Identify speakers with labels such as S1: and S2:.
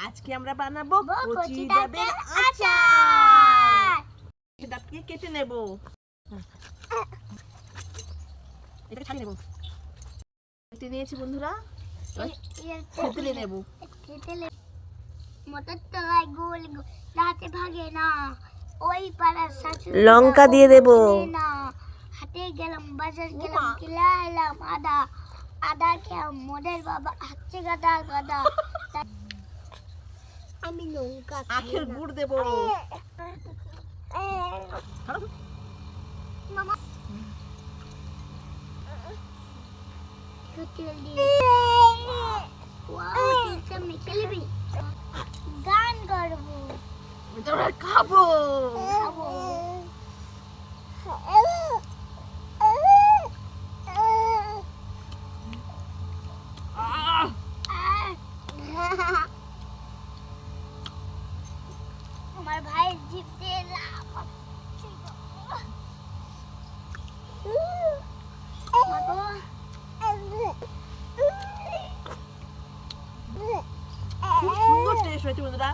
S1: আজকে আমরা বানাবো কচি ডাবের
S2: আচার।
S1: ডাবকে কেটে নেব, এটাকে ছাড়িয়ে নেব। কেটে নিয়েছি বন্ধুরা, থেতলে নেব।
S2: মোটর তলায় গোল গোল রাতে ভাগে না, ওই পাড়ার শাশুড়ি
S3: লঙ্কা দিয়ে দেব।
S2: না হাটে গেলাম, বাজার গেলাম, কিলা এলাম আদা, আদা খেলাম, মোদের বাবা হাঁচছে গাদা গাদা। আমি লঙ্কা
S1: আখের গুড় দেব।
S2: মামা তেল দিয়ে তেলটা মেখে নিবি, গান করবো,
S1: আমরা খাবো।
S2: খাবো। আমার ভাইয়ের জিভ দিয়ে লাভ
S1: খুব সুন্দর টেস্ট হয়েছে বন্ধুরা।